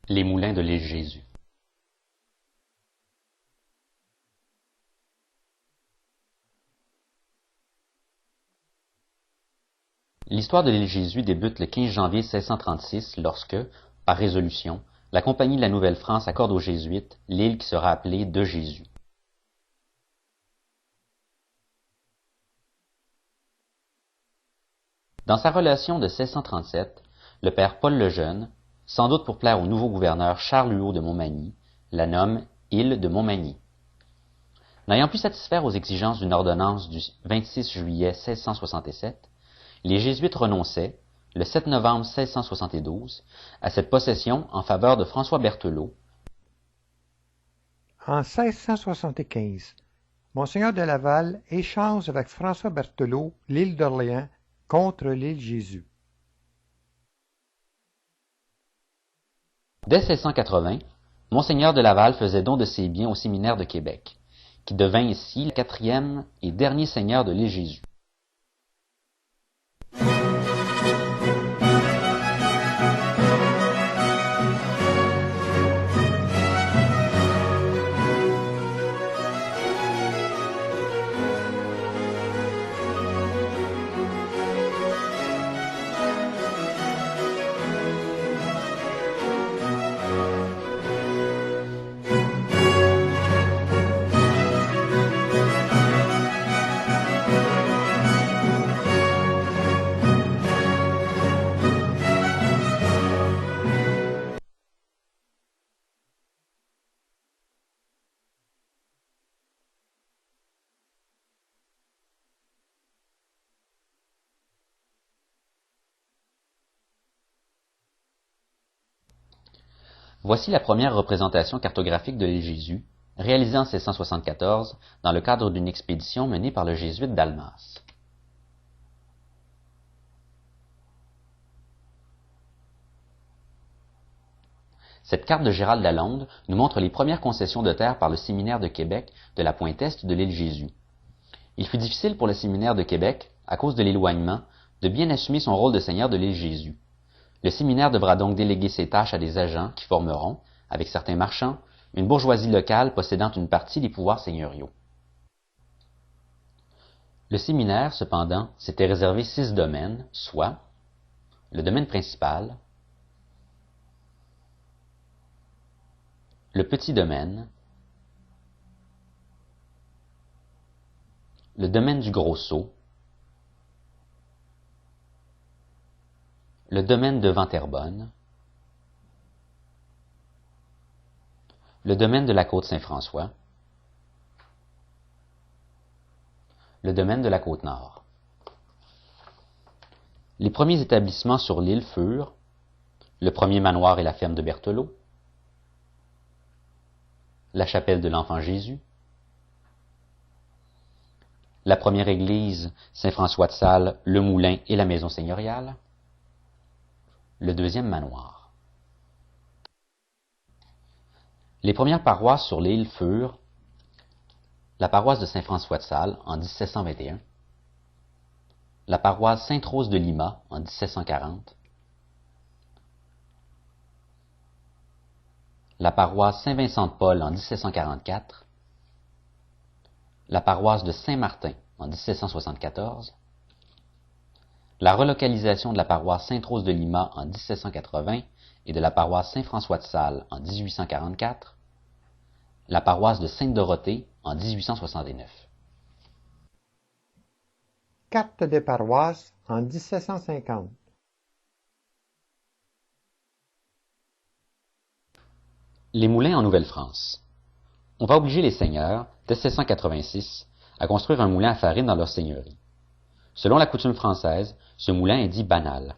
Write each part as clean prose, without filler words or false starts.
Les moulins de l'île Jésus. L'histoire de l'île Jésus débute le 15 janvier 1636 lorsque, par résolution, la Compagnie de la Nouvelle-France accorde aux Jésuites l'île qui sera appelée de Jésus. Dans sa relation de 1637, le père Paul le Jeune, sans doute pour plaire au nouveau gouverneur Charles Huot de Montmagny, la nomme île de Montmagny. N'ayant pu satisfaire aux exigences d'une ordonnance du 26 juillet 1667, les Jésuites renonçaient, le 7 novembre 1672, à cette possession en faveur de François Berthelot. En 1675, Monseigneur de Laval échange avec François Berthelot l'île d'Orléans contre l'île Jésus. Dès 1680, Monseigneur de Laval faisait don de ses biens au séminaire de Québec, qui devint ici le quatrième et dernier seigneur de l'île Jésus. Voici la première représentation cartographique de l'île Jésus, réalisée en 1674 dans le cadre d'une expédition menée par le jésuite Dalmas. Cette carte de Gérald Lalonde nous montre les premières concessions de terre par le séminaire de Québec de la pointe est de l'île Jésus. Il fut difficile pour le séminaire de Québec, à cause de l'éloignement, de bien assumer son rôle de seigneur de l'île Jésus. Le séminaire devra donc déléguer ses tâches à des agents qui formeront, avec certains marchands, une bourgeoisie locale possédant une partie des pouvoirs seigneuriaux. Le séminaire, cependant, s'était réservé 6 domaines, soit le domaine principal, le petit domaine, le domaine du Gros Sault, le domaine de Venterbonne, le domaine de la Côte-Saint-François, le domaine de la Côte-Nord. Les premiers établissements sur l'île furent le premier manoir et la ferme de Berthelot, la chapelle de l'Enfant Jésus, la première église Saint-François de Sales, le moulin et la maison seigneuriale, le deuxième manoir. Les premières paroisses sur l'île furent la paroisse de Saint-François de Sales en 1721, la paroisse Sainte-Rose de Lima en 1740, la paroisse Saint-Vincent-de-Paul en 1744, la paroisse de Saint-Martin en 1774, la relocalisation de la paroisse Sainte-Rose de Lima en 1780 et de la paroisse Saint-François de Sales en 1844, la paroisse de Sainte-Dorothée en 1869. Carte des paroisses en 1750. Les moulins en Nouvelle-France. On va obliger les seigneurs, dès 1686, à construire un moulin à farine dans leur seigneurie. Selon la coutume française, ce moulin est dit banal.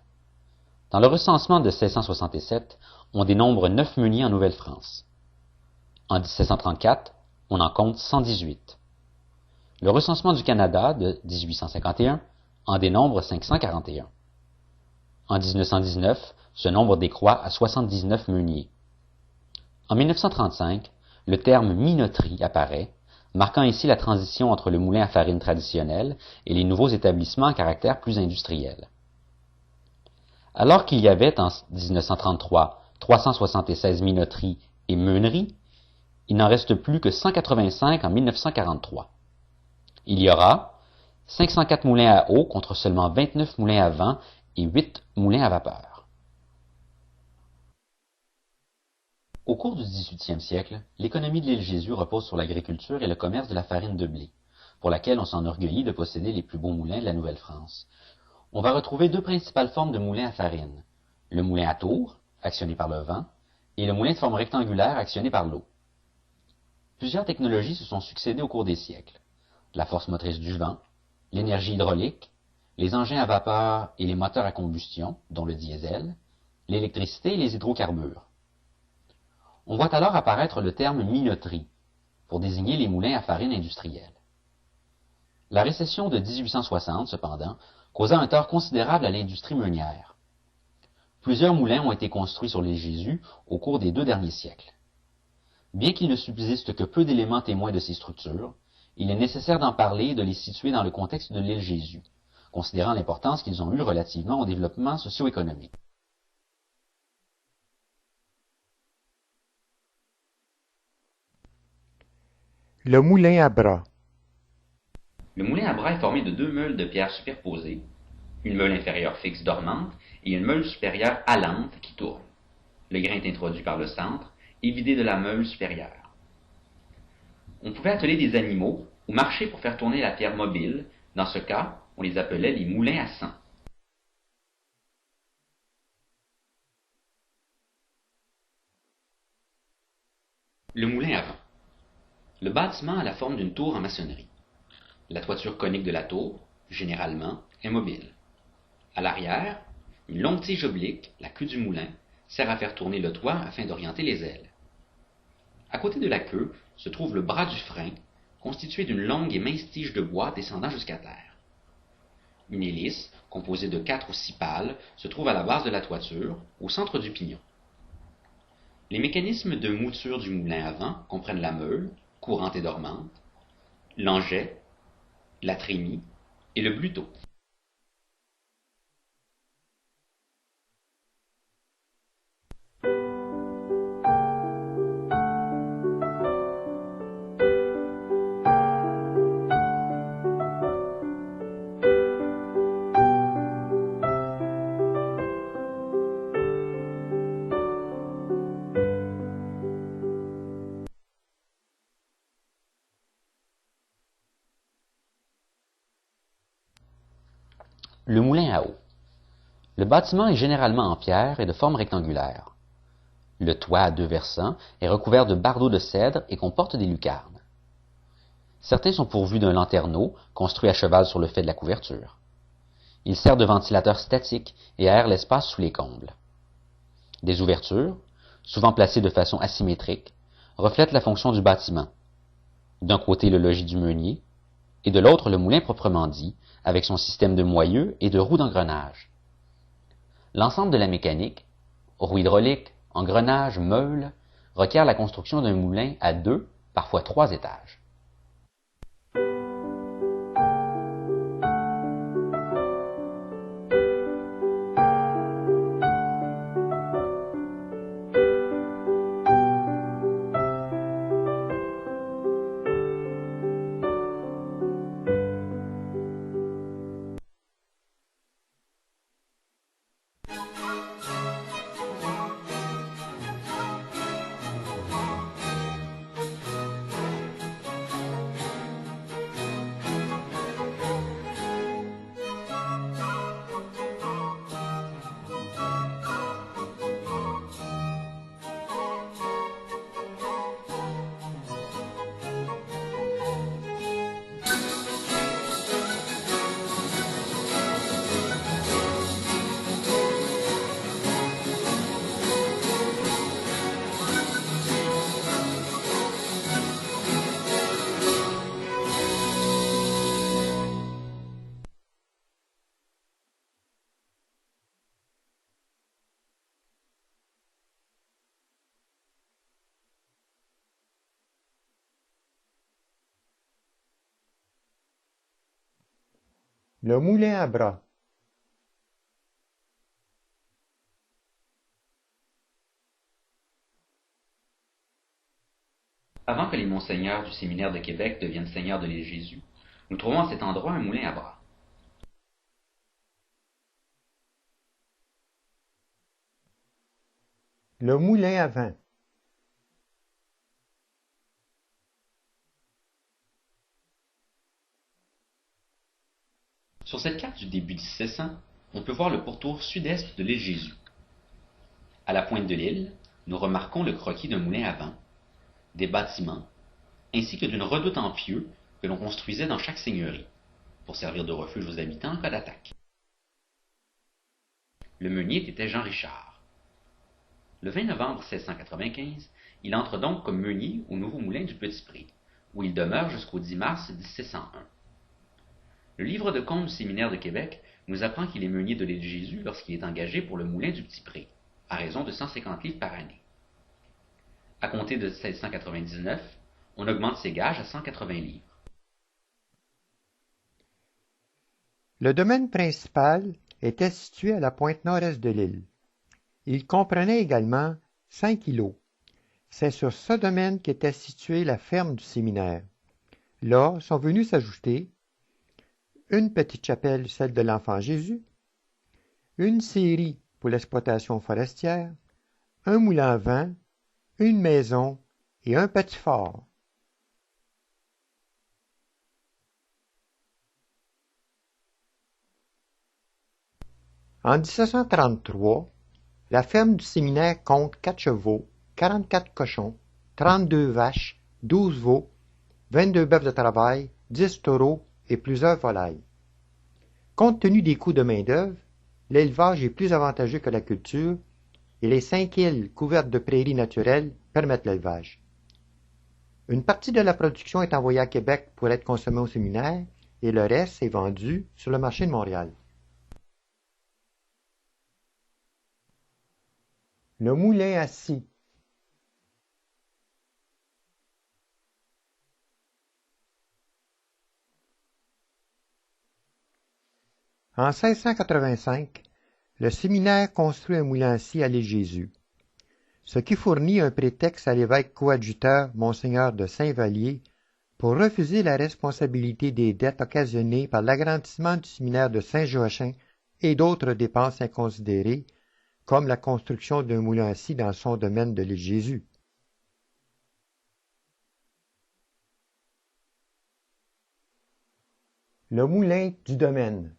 Dans le recensement de 1667, on dénombre 9 meuniers en Nouvelle-France. En 1734, on en compte 118. Le recensement du Canada de 1851 en dénombre 541. En 1919, ce nombre décroît à 79 meuniers. En 1935, le terme minoterie apparaît, marquant ainsi la transition entre le moulin à farine traditionnel et les nouveaux établissements à caractère plus industriel. Alors qu'il y avait en 1933 376 minoteries et meuneries, il n'en reste plus que 185 en 1943. Il y aura 504 moulins à eau contre seulement 29 moulins à vent et 8 moulins à vapeur. Au cours du 18e siècle, l'économie de l'île Jésus repose sur l'agriculture et le commerce de la farine de blé, pour laquelle on s'enorgueillit de posséder les plus beaux moulins de la Nouvelle-France. On va retrouver deux principales formes de moulins à farine, le moulin à tour, actionné par le vent, et le moulin de forme rectangulaire actionné par l'eau. Plusieurs technologies se sont succédées au cours des siècles. La force motrice du vent, l'énergie hydraulique, les engins à vapeur et les moteurs à combustion, dont le diesel, l'électricité et les hydrocarbures. On voit alors apparaître le terme minoterie, pour désigner les moulins à farine industriels. La récession de 1860, cependant, causa un tort considérable à l'industrie meunière. Plusieurs moulins ont été construits sur l'île Jésus au cours des 2 derniers siècles. Bien qu'il ne subsiste que peu d'éléments témoins de ces structures, il est nécessaire d'en parler et de les situer dans le contexte de l'île Jésus, considérant l'importance qu'ils ont eue relativement au développement socio-économique. Le moulin à bras. Le moulin à bras est formé de 2 meules de pierre superposées, une meule inférieure fixe dormante et une meule supérieure allante qui tourne. Le grain est introduit par le centre et vidé de la meule supérieure. On pouvait atteler des animaux ou marcher pour faire tourner la pierre mobile. Dans ce cas, on les appelait les moulins à sang. Le moulin à vent. Le bâtiment a la forme d'une tour en maçonnerie. La toiture conique de la tour, généralement, est mobile. À l'arrière, une longue tige oblique, la queue du moulin, sert à faire tourner le toit afin d'orienter les ailes. À côté de la queue se trouve le bras du frein, constitué d'une longue et mince tige de bois descendant jusqu'à terre. Une hélice, composée de 4 ou 6 pales, se trouve à la base de la toiture, au centre du pignon. Les mécanismes de mouture du moulin à vent comprennent la meule, courante et dormante, l'enjet, la trémie et le bluteau. Le moulin à eau. Le bâtiment est généralement en pierre et de forme rectangulaire. Le toit à 2 versants est recouvert de bardeaux de cèdre et comporte des lucarnes. Certains sont pourvus d'un lanterneau construit à cheval sur le fait de la couverture. Il sert de ventilateur statique et aère l'espace sous les combles. Des ouvertures, souvent placées de façon asymétrique, reflètent la fonction du bâtiment. D'un côté le logis du meunier, et de l'autre le moulin proprement dit, avec son système de moyeux et de roues d'engrenage. L'ensemble de la mécanique, roues hydrauliques, engrenages, meules, requiert la construction d'un moulin à 2, parfois 3 étages. Le moulin à bras. Monseigneur du séminaire de Québec devienne seigneur de l'île Jésus, nous trouvons à cet endroit un moulin à bras. Le moulin à vent. Sur cette carte du début 1700, on peut voir le pourtour sud-est de l'île Jésus. À la pointe de l'île, nous remarquons le croquis d'un moulin à vent, des bâtiments, ainsi que d'une redoute en pieux que l'on construisait dans chaque seigneurie, pour servir de refuge aux habitants en cas d'attaque. Le meunier était Jean Richard. Le 20 novembre 1695, il entre donc comme meunier au nouveau moulin du Petit-Pré, où il demeure jusqu'au 10 mars 1701. Le livre de comptes du séminaire de Québec nous apprend qu'il est meunier de l'île Jésus lorsqu'il est engagé pour le moulin du Petit-Pré, à raison de 150 livres par année. À compter de 1699, on augmente ses gages à 180 livres. Le domaine principal était situé à la pointe nord-est de l'île. Il comprenait également 5 îlots. C'est sur ce domaine qu'était située la ferme du séminaire. Là sont venus s'ajouter une petite chapelle, celle de l'Enfant Jésus, une scierie pour l'exploitation forestière, un moulin à vent, une maison et un petit fort. En 1733, la ferme du séminaire compte 4 chevaux, 44 cochons, 32 vaches, 12 veaux, 22 bœufs de travail, 10 taureaux et plusieurs volailles. Compte tenu des coûts de main-d'œuvre, l'élevage est plus avantageux que la culture et les 5 îles couvertes de prairies naturelles permettent l'élevage. Une partie de la production est envoyée à Québec pour être consommée au séminaire et le reste est vendu sur le marché de Montréal. Le moulin à scie. En 1685, le séminaire construit un moulin à scie à l'île Jésus, ce qui fournit un prétexte à l'évêque coadjuteur Monseigneur de Saint-Vallier pour refuser la responsabilité des dettes occasionnées par l'agrandissement du séminaire de Saint-Joachim et d'autres dépenses inconsidérées, comme la construction d'un moulin à scie dans son domaine de l'île Jésus. Le moulin du domaine.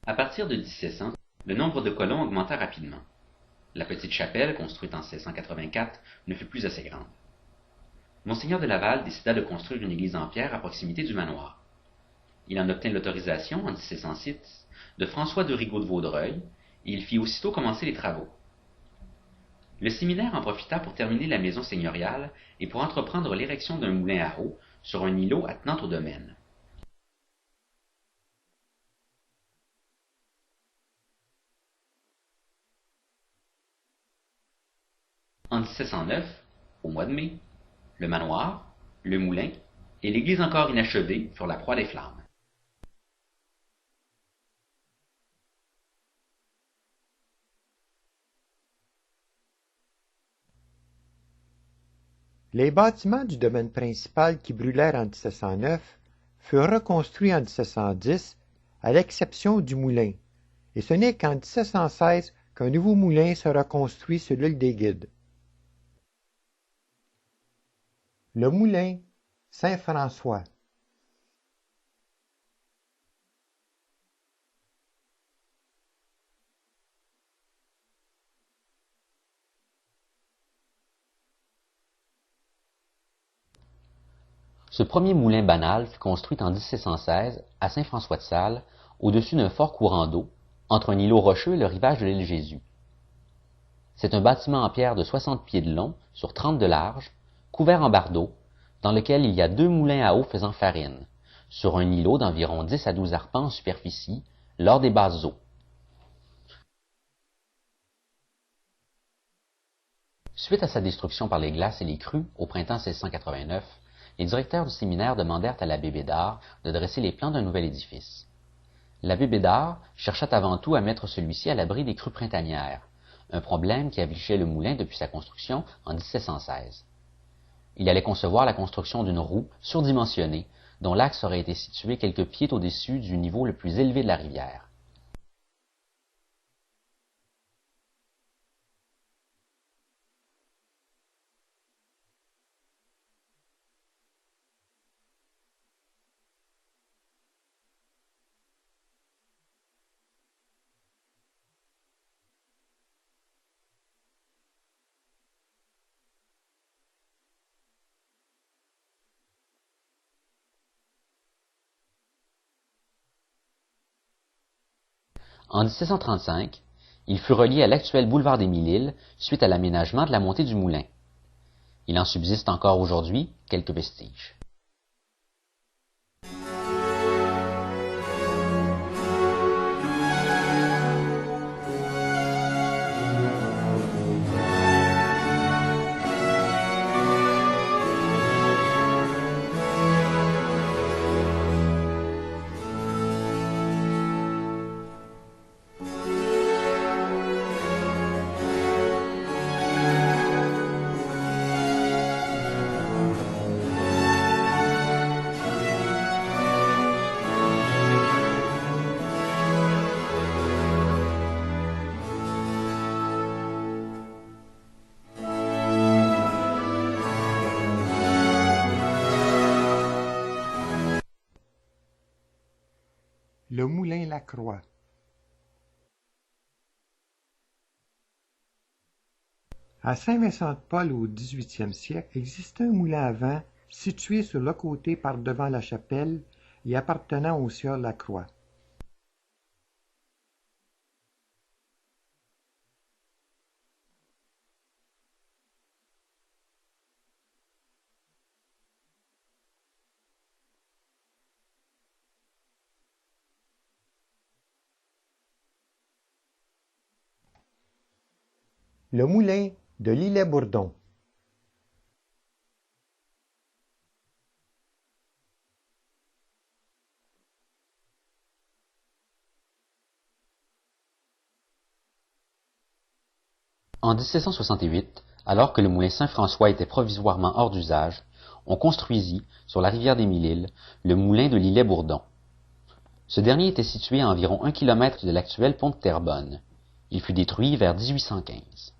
À partir de 1700, le nombre de colons augmenta rapidement. La petite chapelle, construite en 1684, ne fut plus assez grande. Monseigneur de Laval décida de construire une église en pierre à proximité du manoir. Il en obtint l'autorisation, en 1706, de François de Rigaud de Vaudreuil, et il fit aussitôt commencer les travaux. Le séminaire en profita pour terminer la maison seigneuriale et pour entreprendre l'érection d'un moulin à eau sur un îlot attenant au domaine. En 1709, au mois de mai, le manoir, le moulin et l'église encore inachevée furent la proie des flammes. Les bâtiments du domaine principal qui brûlèrent en 1709 furent reconstruits en 1710, à l'exception du moulin, et ce n'est qu'en 1716 qu'un nouveau moulin sera construit sur l'île des Guides. Le moulin Saint-François. Ce premier moulin banal fut construit en 1716 à Saint-François-de-Sales, au-dessus d'un fort courant d'eau, entre un îlot rocheux et le rivage de l'île Jésus. C'est un bâtiment en pierre de 60 pieds de long sur 30 de large, couvert en bardeaux, dans lequel il y a 2 moulins à eau faisant farine, sur un îlot d'environ 10 à 12 arpents en superficie, lors des basses eaux. Suite à sa destruction par les glaces et les crues au printemps 1689, les directeurs du séminaire demandèrent à l'abbé Bédard de dresser les plans d'un nouvel édifice. L'abbé Bédard chercha avant tout à mettre celui-ci à l'abri des crues printanières, un problème qui affligeait le moulin depuis sa construction en 1716. Il allait concevoir la construction d'une roue surdimensionnée, dont l'axe aurait été situé quelques pieds au-dessus du niveau le plus élevé de la rivière. En 1735, il fut relié à l'actuel boulevard des Mille-Îles suite à l'aménagement de la montée du moulin. Il en subsiste encore aujourd'hui quelques vestiges. Le moulin Lacroix. À Saint-Vincent-de-Paul au XVIIIe siècle existait un moulin à vent situé sur le côté par devant la chapelle et appartenant au sieur Lacroix. Le moulin de l'Îlet-Bourdon. En 1768, alors que le moulin Saint-François était provisoirement hors d'usage, on construisit, sur la rivière des Mille-Îles, le moulin de l'Îlet-Bourdon. Ce dernier était situé à environ 1 kilomètre de l'actuel pont de Terrebonne. Il fut détruit vers 1815.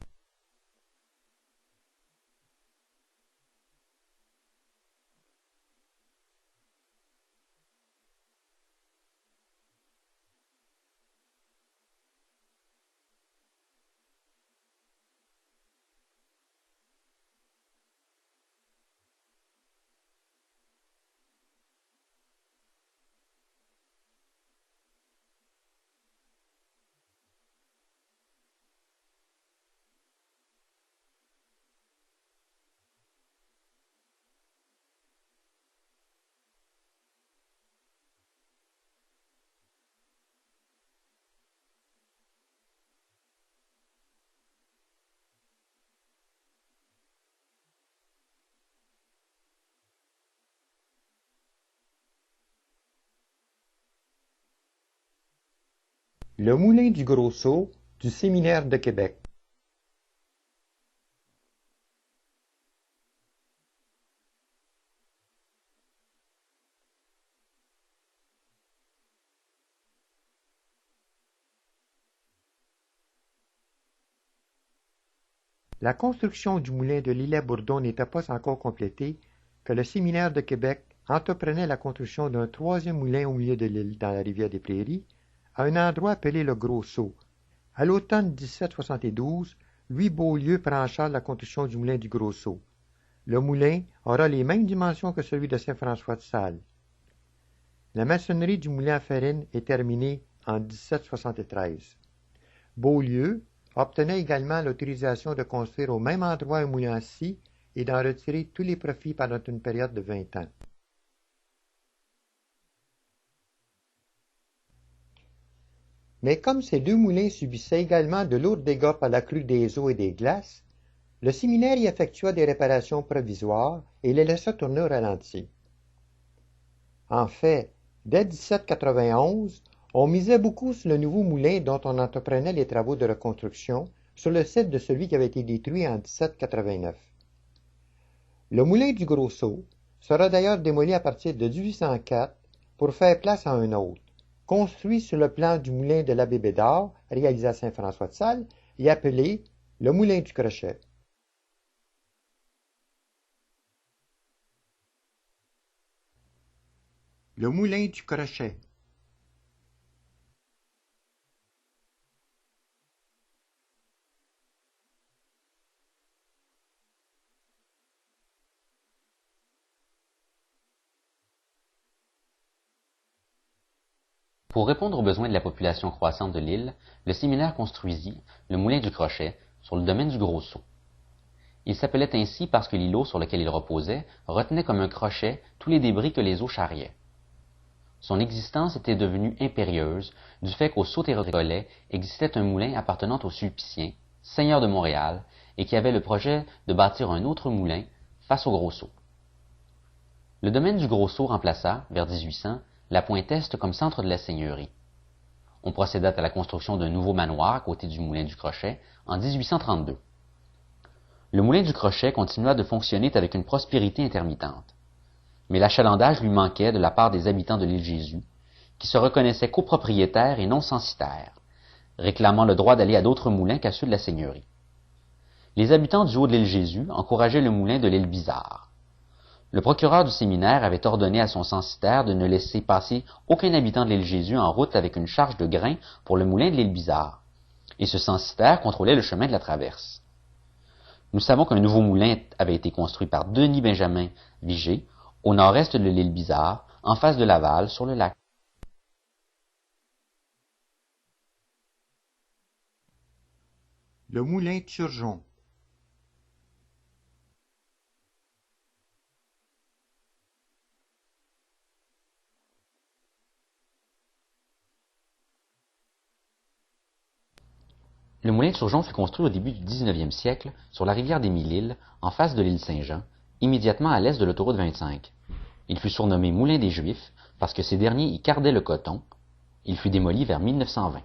Le moulin du Gros Saut du séminaire de Québec. La construction du moulin de l'Îlet-Bourdon n'était pas encore complétée que le séminaire de Québec entreprenait la construction d'un troisième moulin au milieu de l'île, dans la rivière des Prairies, à un endroit appelé le Gros Saut. À l'automne 1772, Louis Beaulieu prend en charge la construction du moulin du Gros Saut. Le moulin aura les mêmes dimensions que celui de Saint-François-de-Sales. La maçonnerie du moulin à farine est terminée en 1773. Beaulieu obtenait également l'autorisation de construire au même endroit un moulin à scie et d'en retirer tous les profits pendant une période de 20 ans. Mais comme ces deux moulins subissaient également de lourds dégâts par la crue des eaux et des glaces, Le séminaire y effectua des réparations provisoires et les laissa tourner au ralenti. En fait, dès 1791, on misait beaucoup sur le nouveau moulin dont on entreprenait les travaux de reconstruction sur le site de celui qui avait été détruit en 1789. Le moulin du Gros-Sault sera d'ailleurs démoli à partir de 1804 pour faire place à un autre, construit sur le plan du moulin de l'abbé Bédard, réalisé à Saint-François-de-Sales, et appelé le moulin du Crochet. Le moulin du Crochet. Pour répondre aux besoins de la population croissante de l'île, le séminaire construisit le moulin du Crochet sur le domaine du Gros-Sault. Il s'appelait ainsi parce que l'îlot sur lequel il reposait retenait comme un crochet tous les débris que les eaux charriaient. Son existence était devenue impérieuse du fait qu'au Sault-et-Recollet existait un moulin appartenant aux Sulpiciens, seigneurs de Montréal, et qui avait le projet de bâtir un autre moulin face au Gros-Sault. Le domaine du Gros-Sault remplaça, vers 1800, la Pointe-Est comme centre de la seigneurie. On procéda à la construction d'un nouveau manoir à côté du moulin du Crochet en 1832. Le moulin du Crochet continua de fonctionner avec une prospérité intermittente. Mais l'achalandage lui manquait de la part des habitants de l'île Jésus, qui se reconnaissaient copropriétaires et non censitaires, réclamant le droit d'aller à d'autres moulins qu'à ceux de la seigneurie. Les habitants du haut de l'île Jésus encourageaient le moulin de l'île Bizarre. Le procureur du séminaire avait ordonné à son censitaire de ne laisser passer aucun habitant de l'île Jésus en route avec une charge de grains pour le moulin de l'île Bizarre, et ce censitaire contrôlait le chemin de la traverse. Nous savons qu'un nouveau moulin avait été construit par Denis Benjamin Vigée, au nord-est de l'île Bizarre, en face de Laval, sur le lac. Le moulin de Turgeon. Le moulin de Turgeon fut construit au début du 19e siècle sur la rivière des Mille-Îles, en face de l'île Saint-Jean, immédiatement à l'est de l'autoroute 25. Il fut surnommé Moulin des Juifs parce que ces derniers y cardaient le coton. Il fut démoli vers 1920.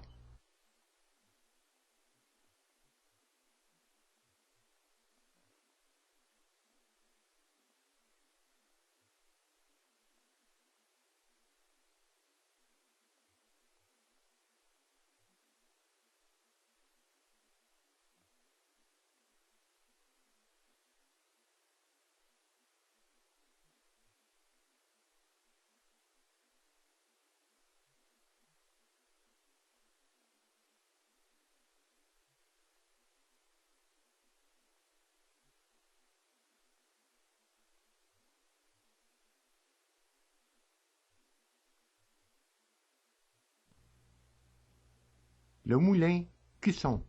Le moulin Cusson.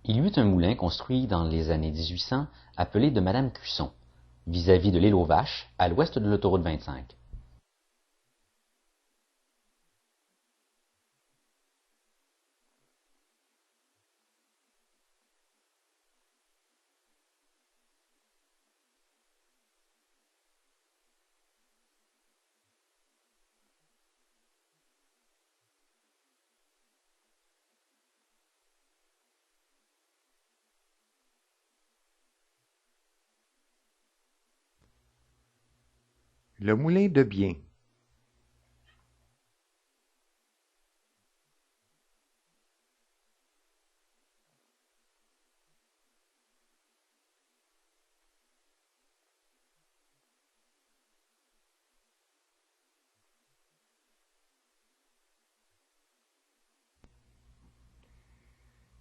Il y eut un moulin construit dans les années 1800 appelé de Madame Cusson, vis-à-vis de l'île aux Vaches, à l'ouest de l'autoroute 25. Le moulin de Bien.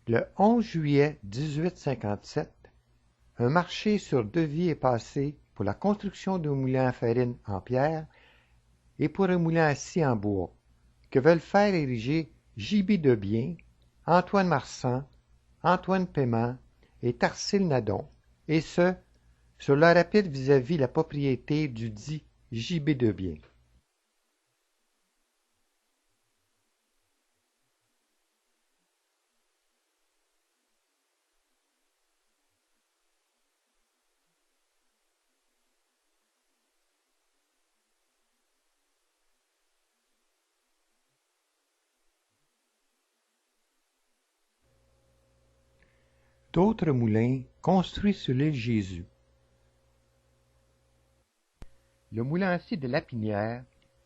Le 11 juillet 1857, un marché sur devis est passé pour la construction d'un moulin à farine en pierre et pour un moulin à scie en bois, que veulent faire ériger J.B. Debien, Antoine Marsan, Antoine Paiement et Tarsile Nadon, et ce, sur la rapide vis-à-vis la propriété du dit JB de bien. D'autres moulins construits sur l'île Jésus. Le moulin à scie de Lapinière,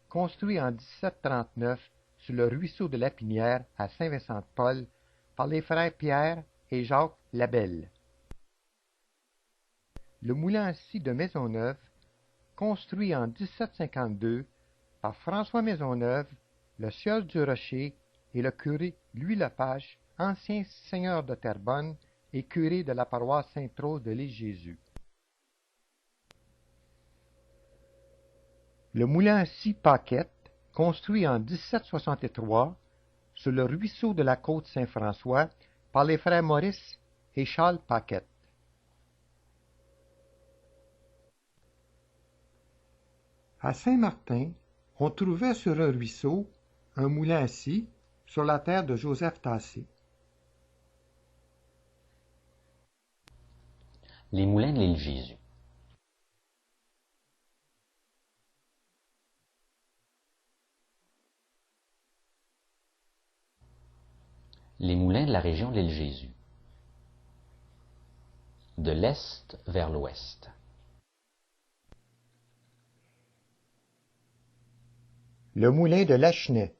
construit en 1739 sur le ruisseau de Lapinière à Saint-Vincent-de-Paul par les frères Pierre et Jacques Labelle. Le moulin à scie de Maisonneuve, construit en 1752 par François Maisonneuve, le sieur du Rocher et le curé Louis Lepage, ancien seigneur de Terrebonne et curé de la paroisse Sainte-Rose de l'île Jésus. Le moulin à scie Paquette, construit en 1763 sur le ruisseau de la côte Saint-François par les frères Maurice et Charles Paquette. À Saint-Martin, on trouvait sur un ruisseau un moulin à scie sur la terre de Joseph Tassé. Les moulins de l'île Jésus. Les moulins de la région de l'île Jésus. De l'est vers l'ouest. Le moulin de Lachenay.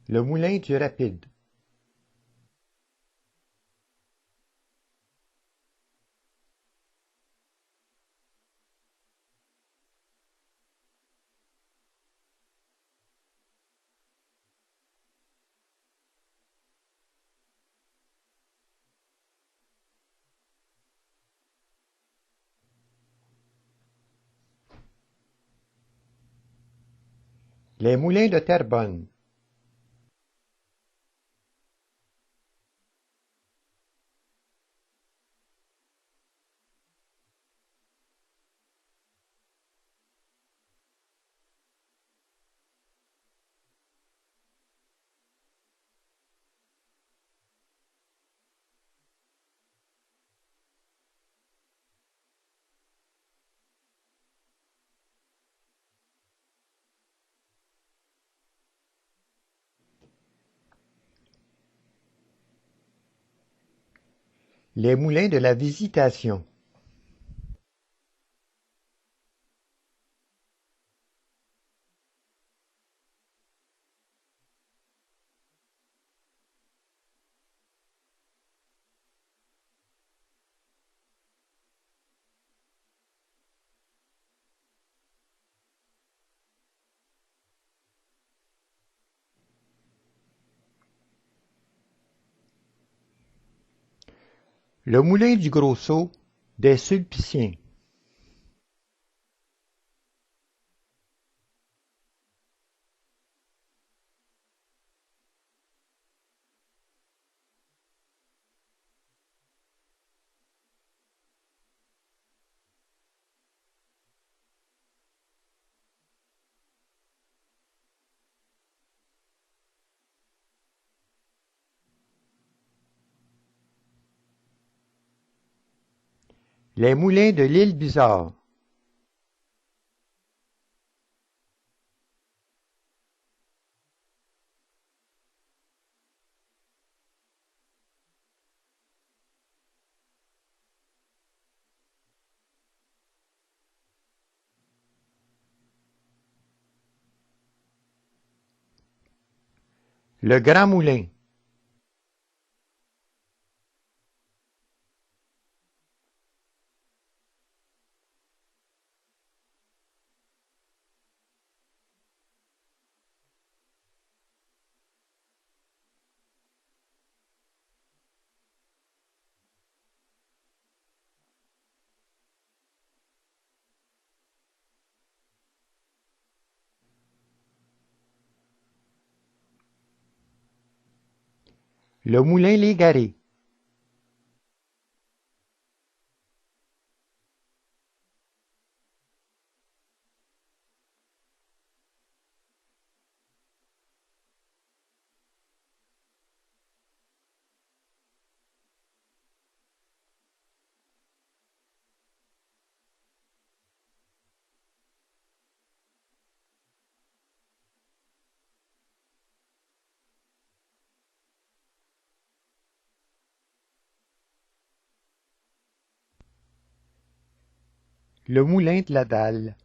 Le moulin du Rapide. Les moulins de Terrebonne. Les moulins de la Visitation. Le moulin du Gros Saut des Sulpiciens. Les moulins de l'île Bizarre. Le Grand Moulin. Le moulin Légaré. Le moulin de la Dalle.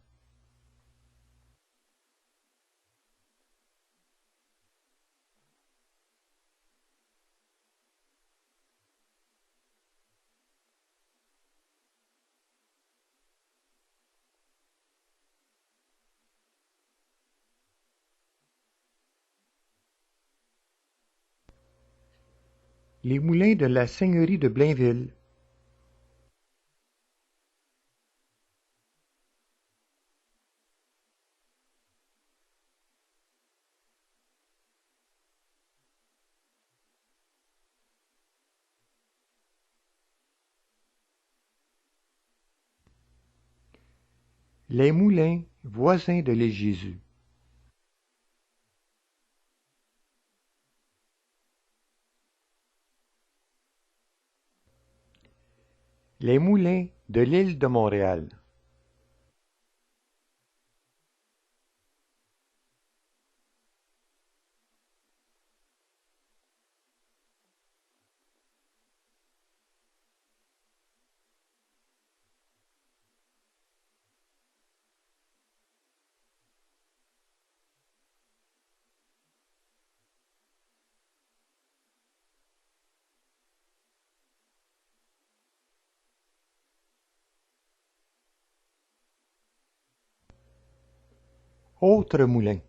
Les moulins de la seigneurie de Blainville. Les moulins voisins de l'île Jésus. Les moulins de l'île de Montréal. Autres moulins.